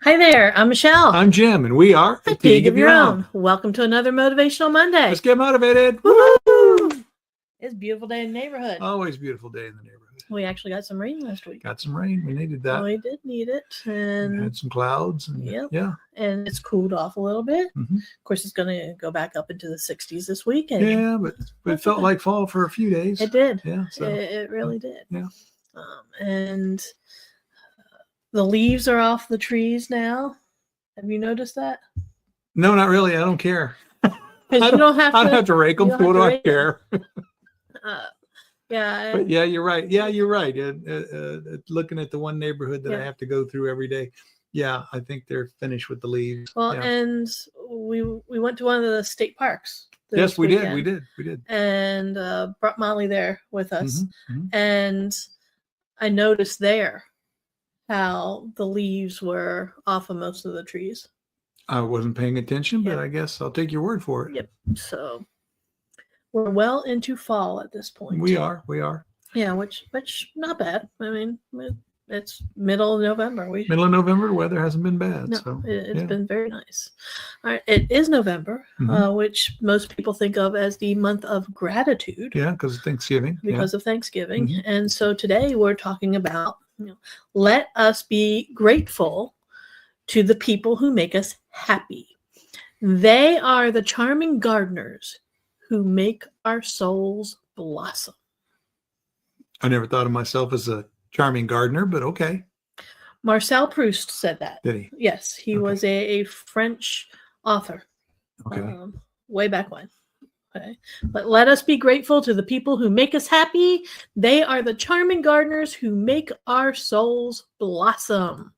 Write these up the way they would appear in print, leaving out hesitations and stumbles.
Hi there, I'm Michelle. I'm Jim, and we are A Pig of Your Own. Welcome to another Motivational Monday. Let's get motivated. Woo-hoo! It's a beautiful day in the neighborhood. Always a beautiful day in the neighborhood. We actually got some rain last week. Got some rain. We needed that. We did need it. And we had some clouds. And yeah. And it's cooled off a little bit. Mm-hmm. Of course, it's going to go back up into the 60s this weekend. Yeah, but it felt like fall for a few days. It did. Yeah. So, it really did. Yeah. And the leaves are off the trees now. Have you noticed that? No, not really. I don't care. You don't have to rake them. What do I care? Yeah. But yeah, you're right. Yeah, you're right. Looking at the one neighborhood that I have to go through every day. Yeah, I think they're finished with the leaves. Well, and we went to one of the state parks. Yes, we did. We did. And brought Molly there with us. Mm-hmm. And I noticed there how the leaves were off of most of the trees. I wasn't paying attention, but I guess I'll take your word for it. Yep. So we're well into fall at this point. We are. Yeah, which not bad. I mean, it's middle of November. Middle of November, the weather hasn't been bad. No, so it's been very nice. All right, it is November, which most people think of as the month of gratitude. Yeah, because of Thanksgiving. Because of Thanksgiving. And so today we're talking about, let us be grateful to the people who make us happy. They are the charming gardeners who make our souls blossom. I never thought of myself as a charming gardener, but okay. Marcel Proust said that. Did he? Yes, he was a French author. Okay. Way back when. Okay. But let us be grateful to the people who make us happy. They are the charming gardeners who make our souls blossom.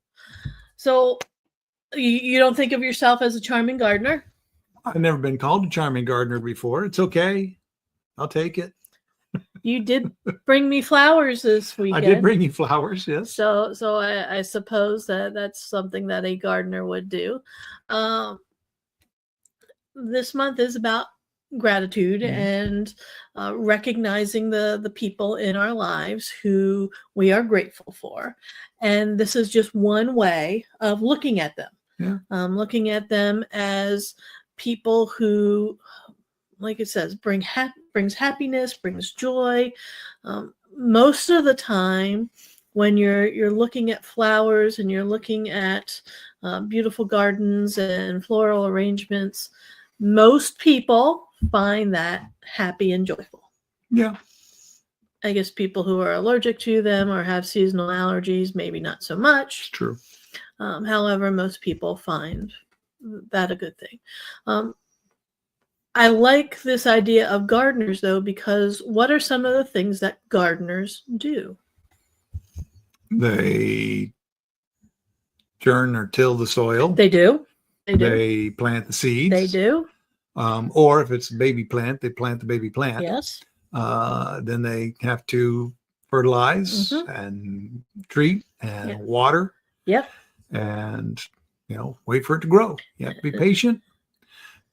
So you don't think of yourself as a charming gardener? I've never been called a charming gardener before. It's okay. I'll take it. You did bring me flowers this weekend. I did bring you flowers, yes. So I suppose that's something that a gardener would do. This month is about gratitude and recognizing the people in our lives who we are grateful for. And this is just one way of looking at them. Yeah. Looking at them as people who, like it says, brings happiness, brings joy. Most of the time, when you're looking at flowers and you're looking at beautiful gardens and floral arrangements, most people find that happy and joyful. Yeah. I guess people who are allergic to them or have seasonal allergies, maybe not so much. It's true. However, most people find that a good thing. I like this idea of gardeners, though, because what are some of the things that gardeners do? They churn or till the soil. They do. They plant the seeds. They do. Or if it's a baby plant, they plant the baby plant. Yes. Then they have to fertilize and treat and water. Yep. And, wait for it to grow. You have to be patient,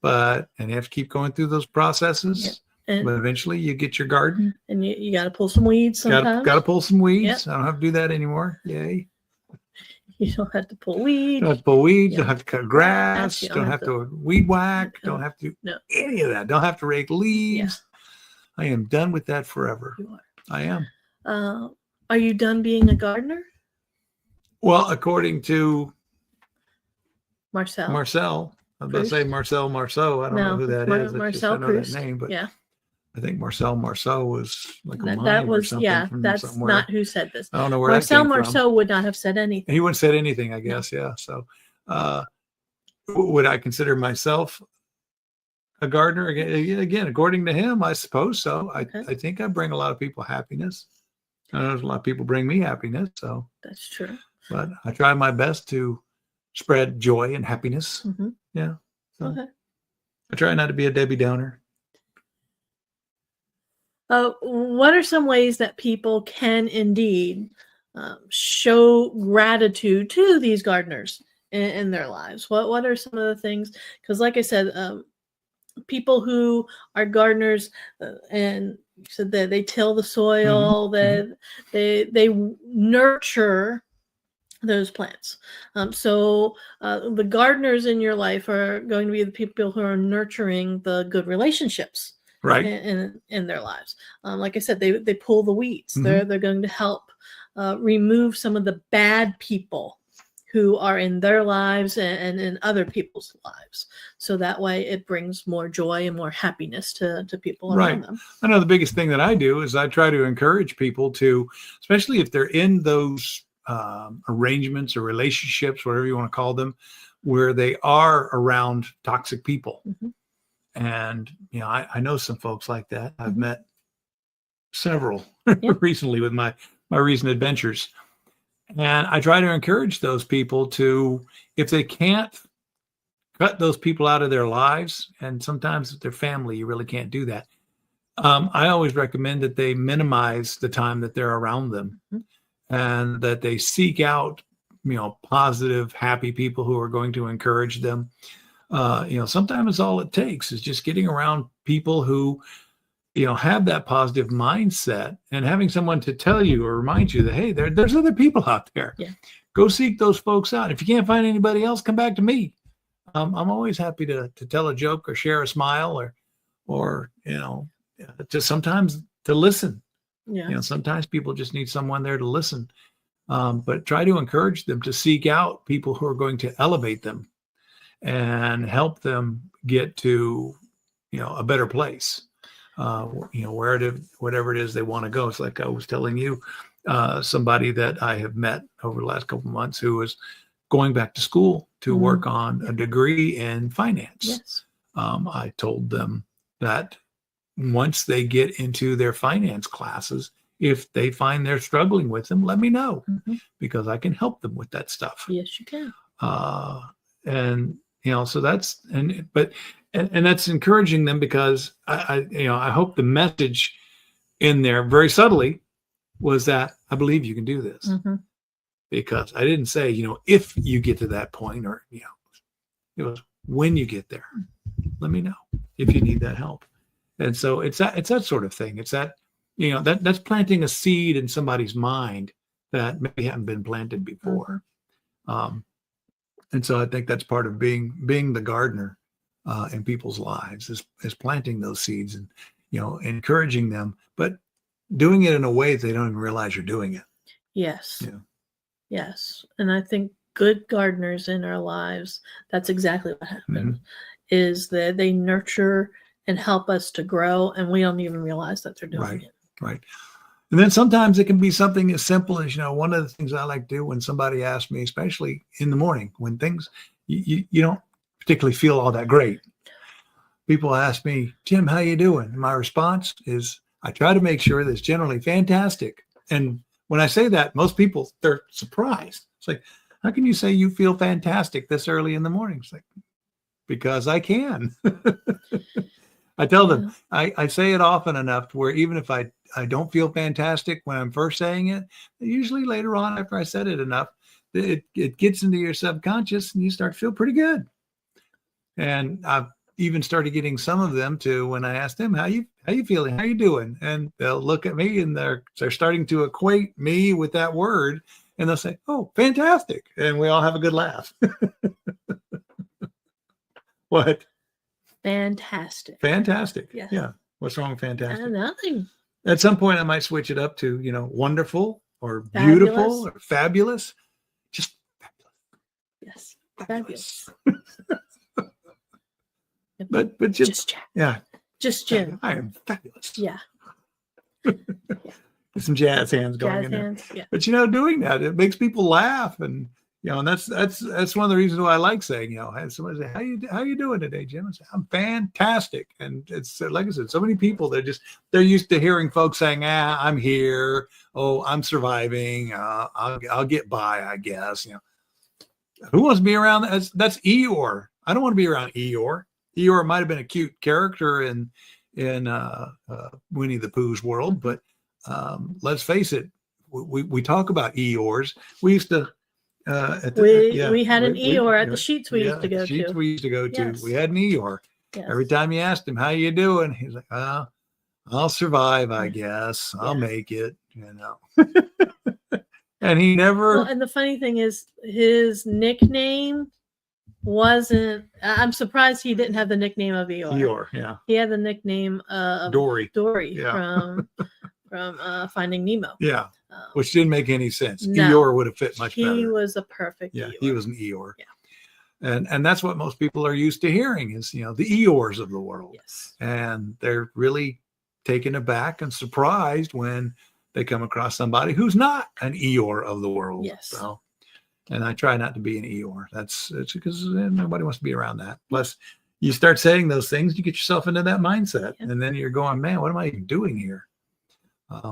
and you have to keep going through those processes. Yep. But eventually you get your garden. And you got to pull some weeds sometimes. Got to pull some weeds. Yep. I don't have to do that anymore. Yay. You don't have to pull weeds. Don't have to pull weeds. Don't have to cut grass. Don't have to weed whack. Don't have to do any of that. Don't have to rake leaves. Yeah. I am done with that forever. You are. I am. Are you done being a gardener? Well, according to Marcel. I was about to say Marcel Marceau. I don't know who that is. Marcel Proust. That name, but yeah. I think Marcel Marceau was like a mime that was or something from that's somewhere. not who said this. I don't know where Marcel that came Marceau would not have said anything. He wouldn't have said anything, I guess. Yeah. So, would I consider myself a gardener? Again, according to him, I suppose so. I think I bring a lot of people happiness. I know a lot of people bring me happiness. So that's true. But I try my best to spread joy and happiness. Yeah. So I try not to be a Debbie Downer. What are some ways that people can indeed show gratitude to these gardeners in their lives? What are some of the things? Because like I said, people who are gardeners and said that they till the soil, that they nurture those plants. So the gardeners in your life are going to be the people who are nurturing the good relationships Right. in their lives. Like I said, they pull the weeds. Mhm. They're going to help remove some of the bad people who are in their lives and in other people's lives. So that way it brings more joy and more happiness to people around Right. them. I know the biggest thing that I do is I try to encourage people to, especially if they're in those arrangements or relationships, whatever you want to call them, where they are around toxic people. Mm-hmm. And, I know some folks like that. I've Mm-hmm. met several Yeah. recently with my recent adventures. And I try to encourage those people to, if they can't cut those people out of their lives, and sometimes their family, you really can't do that. I always recommend that they minimize the time that they're around them, Mm-hmm. and that they seek out, positive, happy people who are going to encourage them. Sometimes all it takes is just getting around people who, have that positive mindset, and having someone to tell you or remind you that, hey, there's other people out there. Yeah. Go seek those folks out. If you can't find anybody else, come back to me. I'm always happy to tell a joke or share a smile or just sometimes to listen. Yeah. Sometimes people just need someone there to listen. But try to encourage them to seek out people who are going to elevate them and help them get to, a better place. Whatever it is they want to go. It's like I was telling you, somebody that I have met over the last couple of months who is going back to school to work on a degree in finance. Yes. I told them that once they get into their finance classes, if they find they're struggling with them, let me know, because I can help them with that stuff. Yes, you can. And so that's and that's encouraging them, because I hope the message in there very subtly was that I believe you can do this. Mm-hmm. Because I didn't say, if you get to that point, or, it was when you get there, let me know if you need that help. And so it's that sort of thing. It's that, that's planting a seed in somebody's mind that maybe hadn't been planted before. And so I think that's part of being the gardener in people's lives, is planting those seeds and, encouraging them, but doing it in a way that they don't even realize you're doing it. Yes. Yeah. Yes. And I think good gardeners in our lives, that's exactly what happens, is that they nurture and help us to grow, and we don't even realize that they're doing it. Right. And then sometimes it can be something as simple as, one of the things I like to do when somebody asks me, especially in the morning, when things, you don't particularly feel all that great. People ask me, Jim, how you doing? And my response is, I try to make sure that it's generally fantastic. And when I say that, most people, they're surprised. It's like, how can you say you feel fantastic this early in the morning? It's like, because I can. I tell them, I say it often enough to where even if I don't feel fantastic when I'm first saying it, usually later on after I said it enough, it gets into your subconscious and you start to feel pretty good. And I've even started getting some of them to, when I ask them, how you feeling? How you doing? And they'll look at me and they're starting to equate me with that word. And they'll say, oh, fantastic. And we all have a good laugh. What? Fantastic. Fantastic. Yes. Yeah. What's wrong with fantastic? Nothing. At some point, I might switch it up to, wonderful or beautiful or fabulous. Just fabulous. Yes. Fabulous. But just Jim. Yeah. Just Jim. I am fabulous. Yeah. Some jazz hands going in there. Yeah. But doing that, it makes people laugh, and and that's one of the reasons why I like saying, somebody say, how you doing today, Jim? I say, I'm fantastic. And it's like I said, so many people, they're used to hearing folks saying, I'm here. Oh, I'm surviving. I'll get by, I guess. Who wants to be around? That's Eeyore. I don't want to be around Eeyore. Eeyore might have been a cute character in Winnie the Pooh's world, but let's face it, we talk about Eeyores. We used to we had an Eeyore at the sheets we used to go to. We used to go to. Yes. We had an Eeyore. Yes. Every time you asked him, how you doing? He's like, I'll survive, I guess. I'll make it, And he never. Well, and the funny thing is, his nickname wasn't. I'm surprised he didn't have the nickname of Eeyore. Eeyore, yeah. He had the nickname of Dory. Yeah. from Finding Nemo. Yeah. Which didn't make any sense. No, Eeyore would have fit much better. He was a perfect Yeah, Eeyore. he was an Eeyore. Yeah. And that's what most people are used to hearing is, the Eeyores of the world. Yes. And they're really taken aback and surprised when they come across somebody who's not an Eeyore of the world. Yes. So, and I try not to be an Eeyore. It's because nobody wants to be around that. Plus, you start saying those things, you get yourself into that mindset. Yeah. And then you're going, man, what am I even doing here?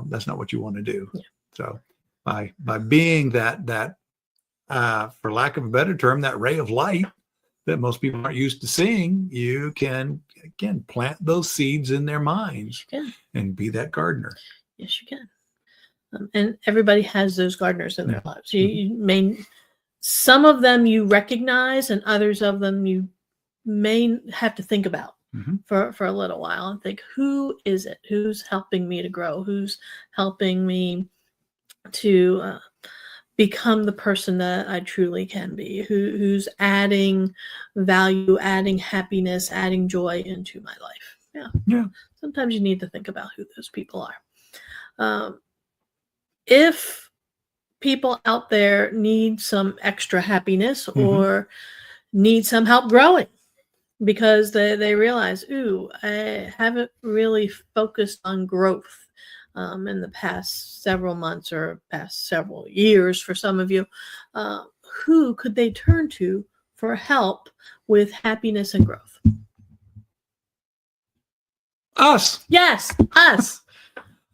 That's not what you want to do. Yeah. So by being that for lack of a better term, that ray of light that most people aren't used to seeing, you can, again, plant those seeds in their minds and be that gardener. Yes, you can. And everybody has those gardeners in their lives. You may, some of them you recognize, and others of them you may have to think about for a little while and think, who is it? Who's helping me to grow? Who's helping me to become the person that I truly can be? Who's adding value, adding happiness, adding joy into my life? Yeah. Sometimes you need to think about who those people are. If people out there need some extra happiness or need some help growing because they realize, I haven't really focused on growth in the past several months or past several years for some of you, who could they turn to for help with happiness and growth? Us. Yes, us.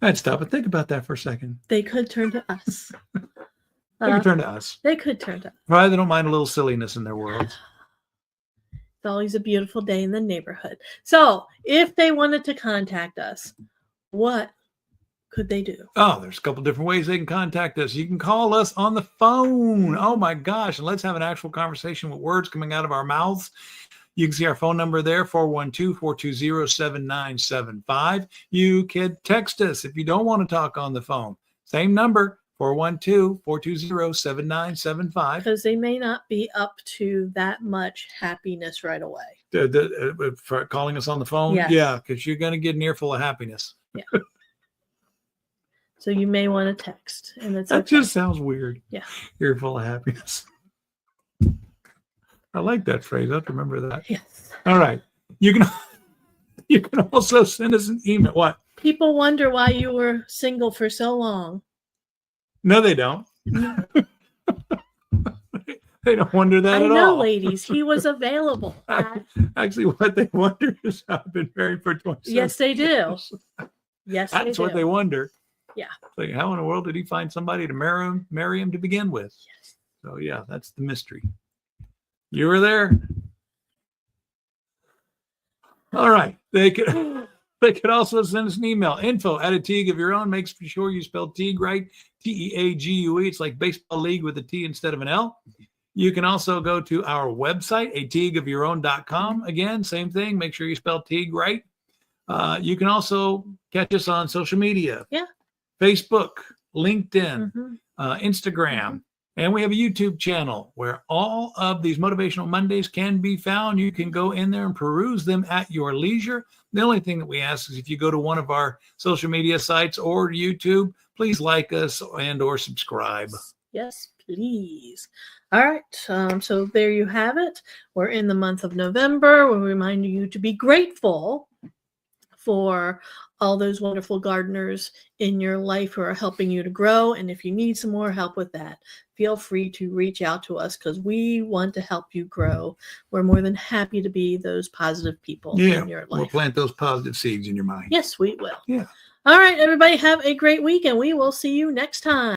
I'd stop and think about that for a second. They could turn to us. They could turn to us. They could turn to us. Probably they don't mind a little silliness in their world. It's always a beautiful day in the neighborhood. So if they wanted to contact us, what could they do? Oh, there's a couple different ways they can contact us. You can call us on the phone. Oh my gosh. And let's have an actual conversation with words coming out of our mouths. You can see our phone number there, 412-420-7975. You can text us if you don't want to talk on the phone. Same number, 412-420-7975. Because they may not be up to that much happiness right away. For calling us on the phone? Yes. Yeah, because you're going to get an earful of happiness. Yeah. So you may want to text. And that just sounds weird. Yeah. Earful of happiness. I like that phrase. I have to remember that. Yes. All right. You can also send us an email. What? People wonder why you were single for so long. No, they don't. They don't wonder that at all. I know, ladies. He was available. Actually, what they wonder is I've been married for 27 Yes, they do. years. Yes, That's what they wonder. Yeah. Like, how in the world did he find somebody to marry him to begin with? Yes. So, yeah, that's the mystery. You were there. All right. They could also send us an email, info@ateagueofyourown. Make sure you spell Teague right, Teague. It's like baseball league with a T instead of an L. You can also go to our website, ateagueofyourown.com. Again, same thing. Make sure you spell Teague right. You can also catch us on social media. Yeah. Facebook, LinkedIn, Instagram. And we have a YouTube channel where all of these Motivational Mondays can be found. You can go in there and peruse them at your leisure. The only thing that we ask is if you go to one of our social media sites or YouTube, please like us and or subscribe. Yes, please. All right. So there you have it. We're in the month of November. We'll remind you to be grateful for all those wonderful gardeners in your life who are helping you to grow. And if you need some more help with that, feel free to reach out to us because we want to help you grow. We're more than happy to be those positive people in your life. We'll plant those positive seeds in your mind. Yes, we will. Yeah. All right, everybody, have a great week, and we will see you next time.